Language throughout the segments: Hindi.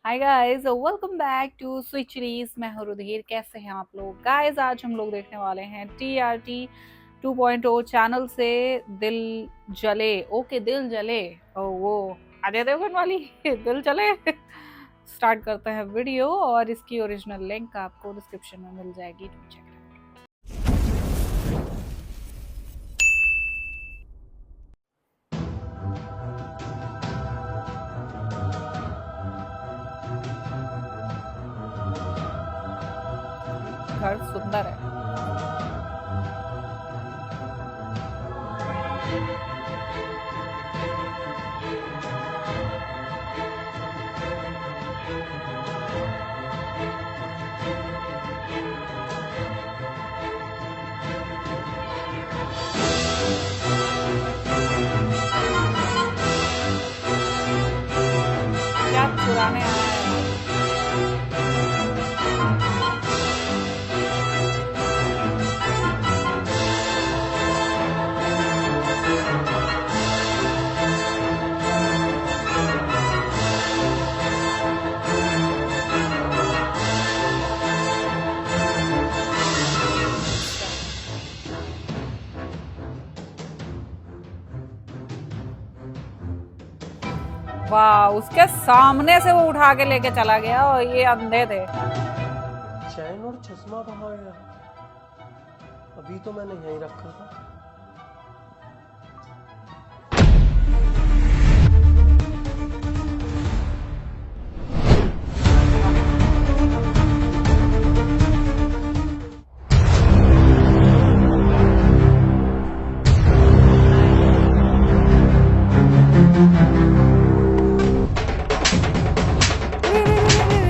Hi guys, welcome back to switch series. मैं हूं रुधिर। कैसे हैं आप लोग गाइस? आज हम लोग देखने वाले हैं TRT 2.0 चैनल से दिल जले। ओके, दिल जले। वो अजय देवगन वाली दिल जले। स्टार्ट करते हैं वीडियो और इसकी ओरिजिनल लिंक आपको डिस्क्रिप्शन में मिल जाएगी। चेक घर सुंदर है। क्या चुराने आया है? वाह, उसके सामने से वो उठा के लेके चला गया और ये अंधे थे। चैन और चश्मा कहाँ गया? अभी तो मैंने यहीं रखा था।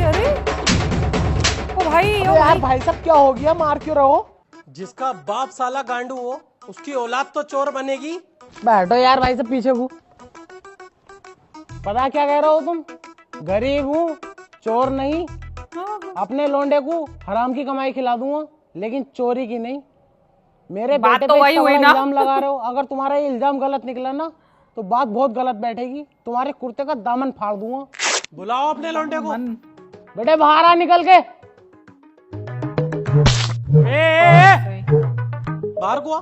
अरे ओ भाई, ओ यार भाई। भाई साहब क्या हो गया? मार क्यों रहो? जिसका बाप साला गांडू हो उसकी औलाद तो चोर बनेगी। बैठो यार भाई साहब पीछे को। पता क्या कह रहे हो तुम? गरीब हूँ, चोर नहीं। अपने लोंडे को हराम की कमाई खिला दूंगा, लेकिन चोरी की नहीं। मेरे बात बेटे तो पे वही इतना हुई बड़ा ना। इल्जाम लगा रहे हो। अगर तुम्हारा ये इल्जाम गलत निकला ना तो बात बहुत गलत बैठेगी। तुम्हारे कुर्ते का दामन फाड़ दूंगा। बुलाओ अपने लौंडे को। मन बेटे बाहर आ निकल के। ए, बाहर को आ।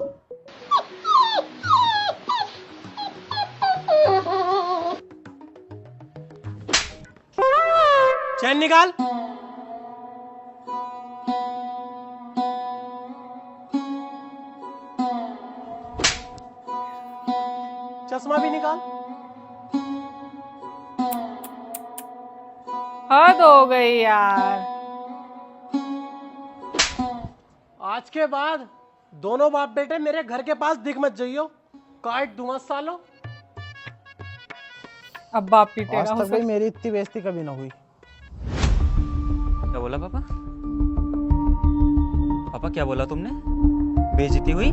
चैन निकाल। चश्मा भी निकाल। हद हो गई यार। आज के बाद दोनों बाप बेटे मेरे घर के पास दिख मत जाइयो, काट दूंगा सालो। अब बाप आज पीटेगा तक उसे। भाई मेरी इतनी बेइज्जती कभी ना हुई। क्या बोला पापा? पापा क्या बोला तुमने? बेइज्जती हुई?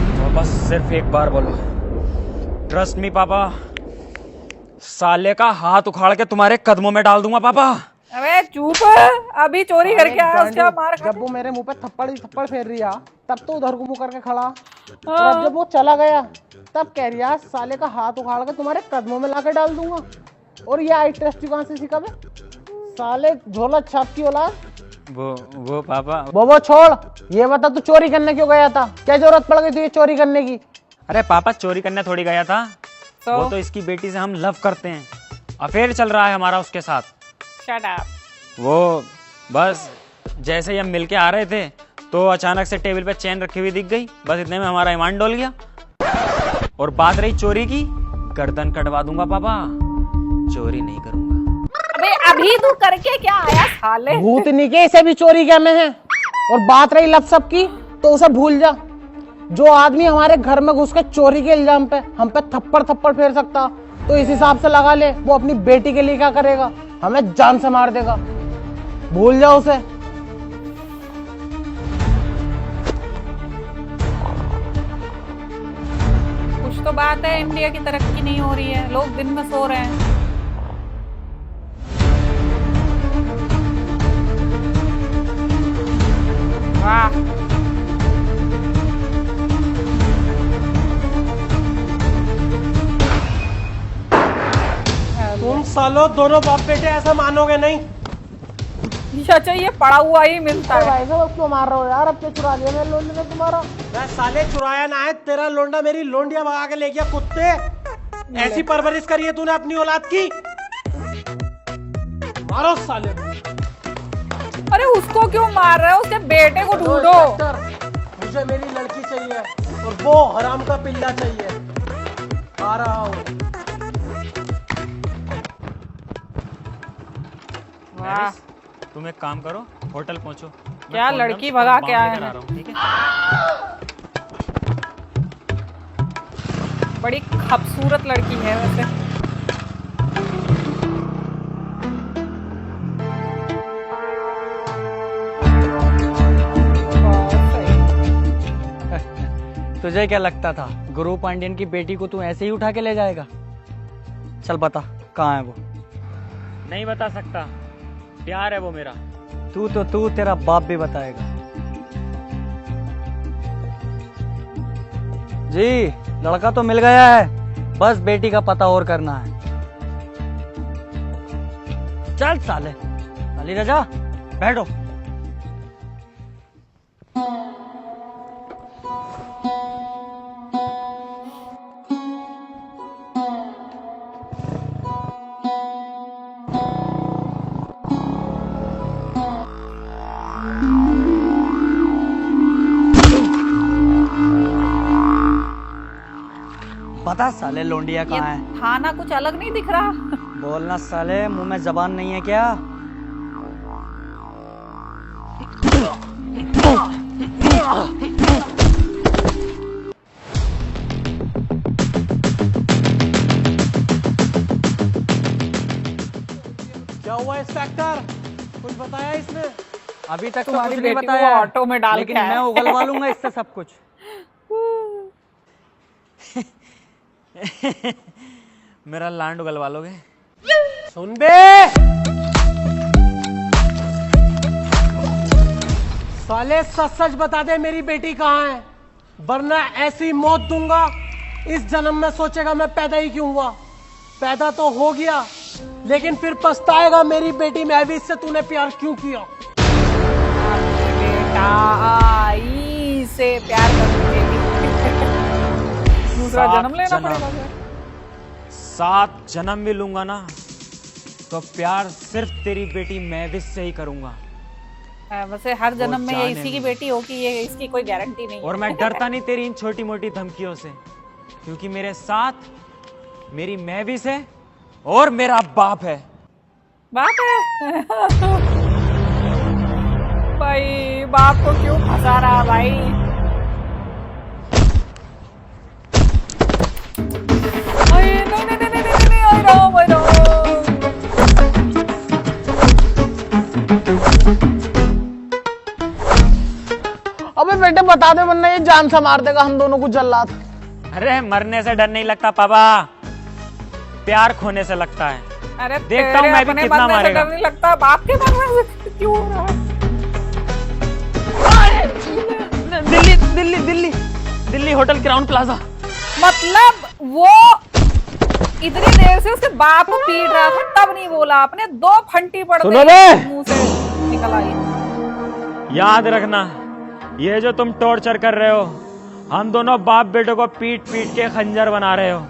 तो बस सिर्फ एक बार बोलो, ट्रस्ट मी पापा, साले का हाथ उखाड़ के तुम्हारे कदमों में डाल दूंगा पापा। अबे चुप। अभी चोरी करके आया, उसका मार खा। जब वो मेरे मुंह पे थप्पड़ ही थप्पड़ फेर रही है, तब तो उधर को मुंह करके खड़ा। और अब जब वो चला गया तब कह रही है साले का हाथ उखाड़ के तुम्हारे कदमों में लाके डाल दूंगा। और ये आई ट्रस्ट कहां से सीखा बे? साले झोला छाप की औलाद। वो पापा, वो छोड़, ये बता तू चोरी करने क्यों गया था? क्या जरूरत पड़ गई तुझे चोरी करने की? अरे पापा चोरी करने थोड़ी गया था। So? वो तो इसकी बेटी से हम लव करते हैं, अफेयर चल रहा है हमारा उसके साथ। Shut up. वो बस जैसे ही हम मिलके आ रहे थे तो अचानक से टेबल पे चेन रखी हुई दिख गई। बस इतने में हमारा ईमान डोल गया। और बात रही चोरी की, गर्दन कटवा दूंगा पापा, चोरी नहीं करूंगा। अबे अभी तू करके क्या आया साले? भूतनी के इसे भी चोरी क्या में है। और बात रही लपसप की तो उसे भूल जा। जो आदमी हमारे घर में घुस के चोरी के इल्जाम पे हम पे थप्पड़ थप्पड़ फेर सकता, तो इस हिसाब से लगा ले वो अपनी बेटी के लिए क्या करेगा? हमें जान से मार देगा। भूल जाओ उसे। कुछ तो बात है, इंडिया की तरक्की नहीं हो रही है, लोग दिन में सो रहे हैं। वाह, सालो दोनों बाप बेटे ऐसा मानोगे नहीं। चाचा ये पड़ा हुआ ही मिलता है। भाई साहब अब क्यों मार रहे हो यार? अब क्या चुरा लिया मेरे लोंडे ने तुम्हारा? मैं साले चुराया ना है, तेरा लोंडा मेरी लोंडिया भगा के ले गया। कुत्ते, ऐसी परवरिश करी है तूने अपनी औलाद की। मारो साले। अरे उसको क्यों मार रहे हो? उसके बेटे को ढूंढो। इंस्पेक्टर, मुझे मेरी लड़की चाहिए और वो हराम का पिल्ला चाहिए। आ रहा हूँ। वाह, तुम एक काम करो, होटल पहुंचो। क्या लड़की भगा के आया है। ठीक है। बड़ी खूबसूरत लड़की है वैसे। बहुत सही। तुझे क्या लगता था गुरु पांड्यन की बेटी को तू ऐसे ही उठा के ले जाएगा? चल बता कहाँ है वो? नहीं बता सकता, प्यार है वो मेरा। तू तेरा बाप भी बताएगा। जी लड़का तो मिल गया है, बस बेटी का पता और करना है। चल साले। अली रजा बैठो। बता साले लोंडिया ये कहाँ है? थाना कुछ अलग नहीं दिख रहा? बोलना साले, मुंह में जबान नहीं है क्या? क्या हुआ इंस्पेक्टर, कुछ बताया इसने? अभी तक तो तुम्हारी कुछ नहीं बेटी को बताया, ऑटो में डाल लेकिन के आया। मैं उगलवा लूंगा इससे सब कुछ। मेरा लैंड उगलवा लोगे? सुन बे, साले सच सच बता दे मेरी बेटी कहाँ है, वरना ऐसी मौत दूंगा इस जन्म में सोचेगा मैं पैदा ही क्यों हुआ। पैदा तो हो गया लेकिन फिर पछताएगा मेरी बेटी महवीज से तूने प्यार क्यों किया। बेटा आई से प्यार करने के लिए दूसरा जन्म लेना पड़ेगा फिर। 7 जन्म भी लूंगा ना तो प्यार सिर्फ तेरी बेटी महविश से ही करूंगा। वैसे हर जन्म में ये जाने इसी की में। बेटी होगी, ये इसकी कोई गारंटी नहीं और है। मैं डरता नहीं तेरी इन छोटी मोटी धमकियों से, क्योंकि मेरे साथ मेरी महविश है और मेरा बाप है। बाप है। भाई बाप को क्यों फंसा रहा भाई? अरे नहीं नहीं नहीं नहीं नहीं नहीं, आई राम आई राम। अबे बेटे बता दे, वरना ये जान से मार देगा हम दोनों को जल्लाद। अरे मरने से डर नहीं लगता पापा, प्यार खोने से लगता है। अरे देखता हूँ तेरे मैं भी अपने कितना मरने से मारेगा। डर नहीं लगता, बाप के मरने से क्यों हो रहा है? Delhi Delhi Delhi Delhi hotel Crowne Plaza. मतलब वो इतनी देर से उसके बाप को पीट रहा था तब नहीं बोला आपने? 2 फंटी पड़ सुनो गई बे! मुंह से निकल आई। याद रखना, ये जो तुम टॉर्चर कर रहे हो, हम दोनों बाप बेटों को पीट पीट के खंजर बना रहे हो,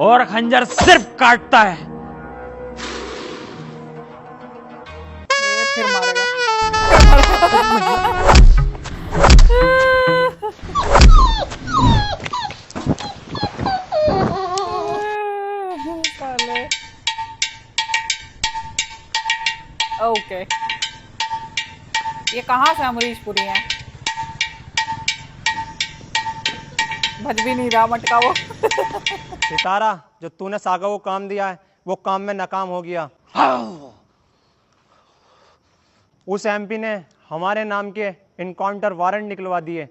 और खंजर सिर्फ काटता है। ये फिर मारेगा। साले। ओके, ये कहाँ से अमरीशपुरी है? भज भी नहीं रहा मटका वो। सितारा, जो तूने सागा को काम दिया है वो काम में नाकाम हो गया। उस एमपी ने हमारे नाम के इनकाउंटर वारंट निकलवा दिए।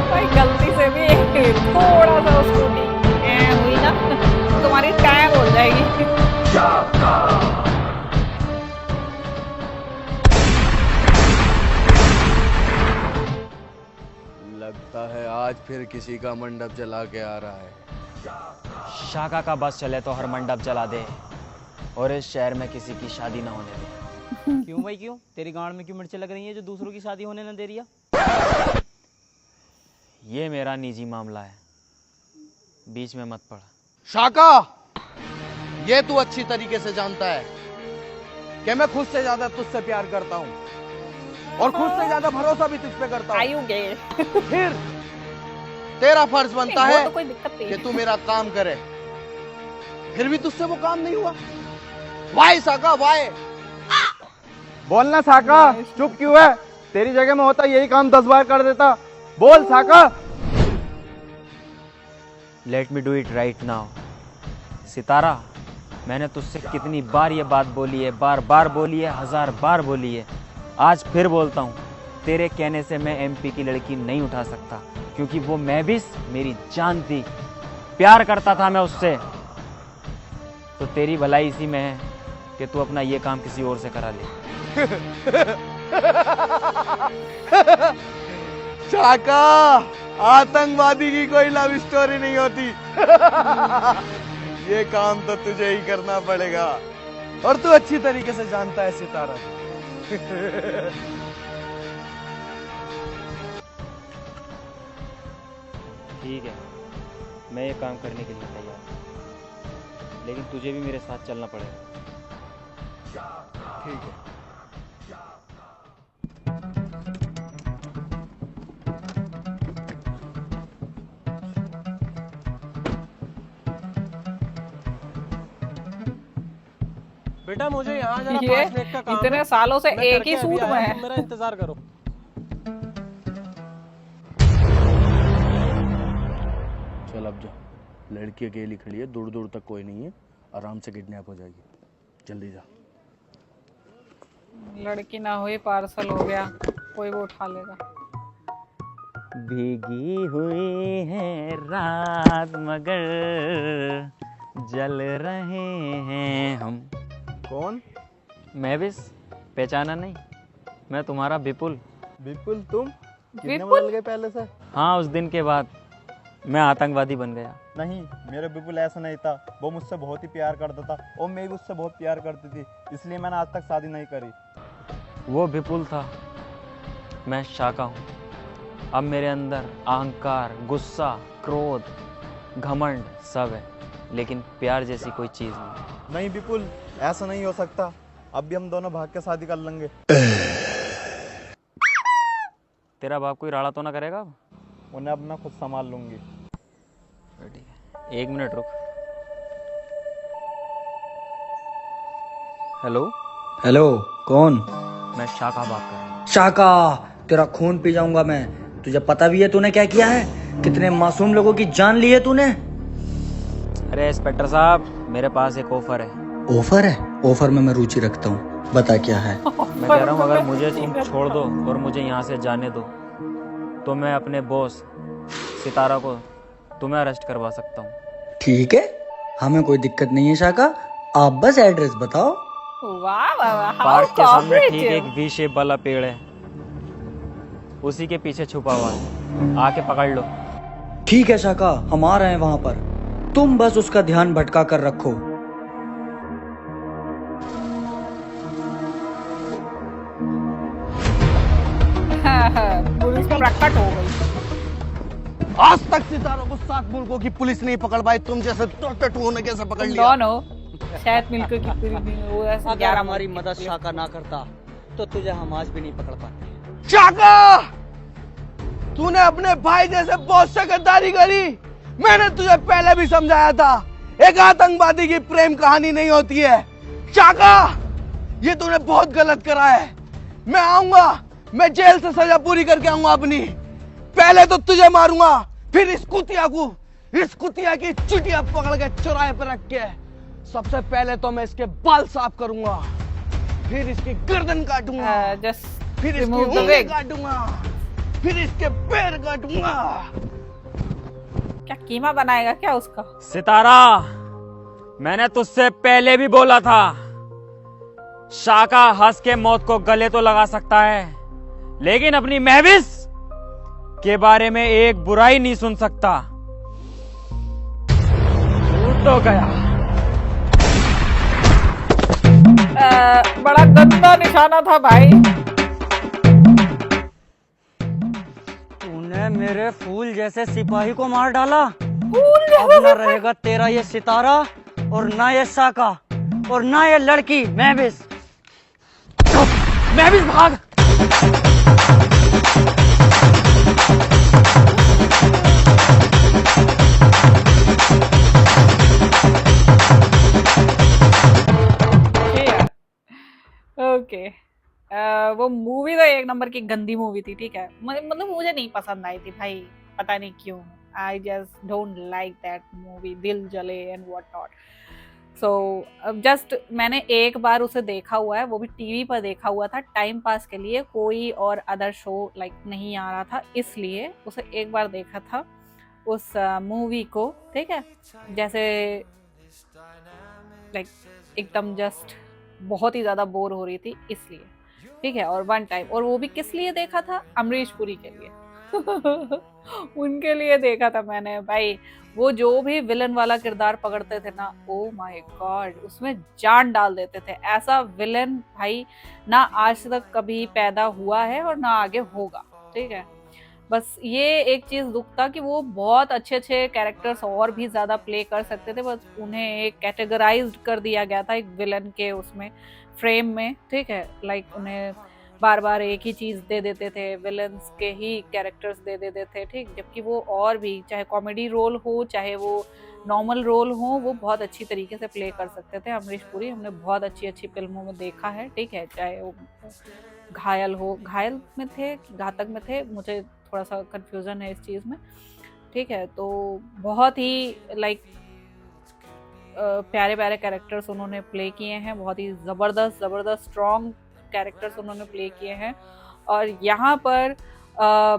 भाई गलती से भी थोड़ा सा स्कूटी हुई ना तो तुम्हारी टैग हो जाएगी। लगता है आज फिर किसी का मंडप जला के आ रहा है। शाका का बस चले तो हर मंडप जला दे और इस शहर में किसी की शादी ना होने दे। क्यों भाई क्यों? तेरी गांड में क्यों मिर्चें लग रही हैं जो दूसरों की शादी होने न दे रही है? ये मेरा निजी मामला है, बीच में मत पड़। शाका, ये तू अच्छी तरीके से जानता है कि मैं खुद से ज्यादा तुझसे प्यार करता हूँ और खुद से ज्यादा भरोसा भी तुझ पे करता हूँ। आयु गए फिर तेरा फर्ज बनता है तो कोई दिक्कत नहीं कि तू मेरा काम करे, फिर भी तुझसे वो काम नहीं हुआ। वाई साका वाई। बोलना साका, चुप क्यों है? तेरी जगह में होता यही काम 10 बार कर देता। बोल साका। Let me do it right now. Sitara, मैंने तुझसे कितनी बार ये बात बोली है, बार बार बोली है, 1000 बार बोली है, आज फिर बोलता हूँ, तेरे कहने से मैं एमपी की लड़की नहीं उठा सकता, क्योंकि वो महबिस मेरी जान थी, प्यार करता था मैं उससे। तो तेरी भलाई इसी में है कि तू अपना ये काम किसी और से करा ले। शाका, आतंकवादी की कोई लव स्टोरी नहीं होती। ये काम तो तुझे ही करना पड़ेगा और तू अच्छी तरीके से जानता है सितारा। ठीक है, मैं ये काम करने के लिए तैयार हूँ, लेकिन तुझे भी मेरे साथ चलना पड़ेगा। ठीक है। बेटा मुझे यहाँ जरा ये 5 मिनट का काम इतने है। सालों से मैं एक करके ही अभी सूट आया में हूँ, है। तुम मेरा इंतजार करो। चल अब जा, लड़की अकेली खड़ी है, दूर दूर तक कोई नहीं है, आराम से किडनैप हो जाएगी। जल्दी जा। लड़की ना हुई, पार्सल हो गया, कोई वो उठा लेगा। भीगी हुई है रात मगर जल रहे हैं हम। कौन? महबिस, पहचाना नहीं? मैं तुम्हारा विपुल। विपुल तुम? कितने विपुल? बदल गए पहले से? हाँ, उस दिन के बाद मैं आतंकवादी बन गया। नहीं, मेरा विपुल ऐसा नहीं था। वो मुझसे बहुत ही प्यार करता था और मैं भी उससे बहुत प्यार करती थी, इसलिए मैंने आज तक शादी नहीं करी। वो विपुल था, मैं शाका हूँ। अब मेरे अंदर अहंकार, गुस्सा, क्रोध, घमंड सब है, लेकिन प्यार जैसी कोई चीज़ नहीं। नहीं विपुल, ऐसा नहीं हो सकता। अब भी हम दोनों भाग के शादी कर लेंगे। तेरा बाप कोई राड़ा तो ना करेगा अब? उन्हें अब मैं खुद संभाल लूंगी। ठीक है, 1 मिनट रुक। हेलो, हेलो, कौन? मैं शाका बात कर रहा हूँ। शाका, तेरा खून पी जाऊंगा मैं। तुझे पता भी है तूने क्या किया है? कितने मासूम लोगों की जान ली है तूने। अरे इंस्पेक्टर साहब, मेरे पास एक ऑफर है। ऑफर है? ऑफर में मैं रुचि रखता हूँ, बता क्या है। मैं कह रहा हूँ, अगर मुझे तुम छोड़ दो और मुझे यहाँ से जाने दो, तो मैं अपने बॉस सितारा को तुम्हें अरेस्ट करवा सकता हूँ। ठीक है, हमें कोई दिक्कत नहीं है शाका, आप बस एड्रेस बताओ। वाह वाह वाह, पार्क के सामने ठीक cooperative। एक वी शेप वाला पेड़ है, उसी के पीछे छुपा हुआ है, आके पकड़ लो। ठीक है शाका, हम आ रहे हैं वहां पर, तुम बस उसका ध्यान भटका कर रखो। पुलिस प्रकट हो गई। आज तक सितारों को 7 मुल्कों की पुलिस नहीं पकड़ पाई, तुम जैसे टोटू ने कैसे पकड़ लिया? दोनों शायद मिलकर की पूरी वो ऐसे अगर 11 हमारी मदद शाका ना करता तो तुझे हम आज भी नहीं पकड़ पाते। शाका, तूने अपने भाई जैसे बॉस से गद्दारी करी। मैंने तुझे पहले भी समझाया था, एक आतंकवादी की प्रेम कहानी नहीं होती है। शाका, ये तूने बहुत गलत करा है। मैं आऊंगा, मैं जेल से सजा पूरी करके आऊंगा अपनी। पहले तो तुझे मारूंगा, फिर इस कुतिया की चुटिया पकड़ के चौराहे पर रख के सबसे पहले तो मैं इसके बाल साफ करूंगा, फिर इसकी गर्दन काटूंगा, जस्ट फिर इसकी remove the उंगली wig। काटूंगा, फिर इसके पैर काटूंगा। क्या कीमा बनाएगा क्या उसका? सितारा, मैंने तुझसे पहले भी बोला था, शाका हंस के मौत को गले तो लगा सकता है, लेकिन अपनी महविस के बारे में एक बुराई नहीं सुन सकता। टूट तो गया। बड़ा गंदा निशाना था भाई। तूने मेरे फूल जैसे सिपाही को मार डाला। फूल अब ना रहेगा तेरा ये सितारा, और ना ये शाका, और ना ये लड़की महविस। महविस भाग। ओके, वो मूवी तो एक नंबर की गंदी मूवी थी, ठीक है। मतलब मुझे नहीं पसंद आई थी भाई, पता नहीं क्यों। I just don't like that movie, दिल जले and what not. So just मैंने एक बार उसे देखा हुआ है, वो भी टीवी पर देखा हुआ था टाइम पास के लिए, कोई और अदर शो लाइक नहीं आ रहा था, इसलिए उसे एक बार देखा था उस मूवी को, ठीक है। जैसे लाइक एकदम जस्ट बहुत ही ज़्यादा बोर हो रही थी इसलिए, ठीक है। और वन टाइम, और वो भी किस लिए देखा था? अमरीश पुरी के लिए। उनके लिए देखा था मैंने भाई। वो जो भी विलन वाला किरदार पकड़ते थे ना, ओ माय गॉड, उसमें जान डाल देते थे। ऐसा विलन भाई ना आज तक कभी पैदा हुआ है और ना आगे होगा, ठीक है। बस ये एक चीज दुख था कि वो बहुत अच्छे अच्छे कैरेक्टर्स और भी ज्यादा प्ले कर सकते थे, बस उन्हें एक कैटेगराइज्ड कर दिया गया था एक विलन के उसमें फ्रेम में, ठीक है। लाइक उन्हें बार बार एक ही चीज दे देते थे, विलन्स के ही कैरेक्टर्स दे देते थे, ठीक। जबकि वो और भी, चाहे कॉमेडी रोल हो चाहे वो नॉर्मल रोल हो, वो बहुत अच्छी तरीके से प्ले कर सकते थे। अमरीश पुरी हमने बहुत अच्छी अच्छी फिल्मों में देखा है, ठीक है। चाहे वो घायल हो, घायल में थे कि घातक में थे, मुझे थोड़ा सा कंफ्यूजन है इस चीज़ में, ठीक है। तो बहुत ही लाइक प्यारे प्यारे कैरेक्टर्स उन्होंने प्ले किए हैं, बहुत ही ज़बरदस्त ज़बरदस्त स्ट्रॉन्ग कैरेक्टर्स उन्होंने प्ले किए हैं। और यहाँ पर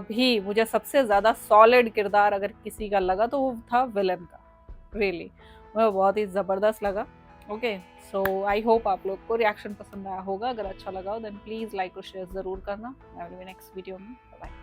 भी मुझे सबसे ज़्यादा सॉलिड किरदार अगर किसी का लगा तो वो था विलन का, रियली मुझे बहुत ही ज़बरदस्त लगा। ओके, सो आई होप आप लोग को रिएक्शन पसंद आया होगा। अगर अच्छा लगा हो देन प्लीज़ लाइक और शेयर ज़रूर करना। मैं नेक्स्ट वीडियो में, बाय।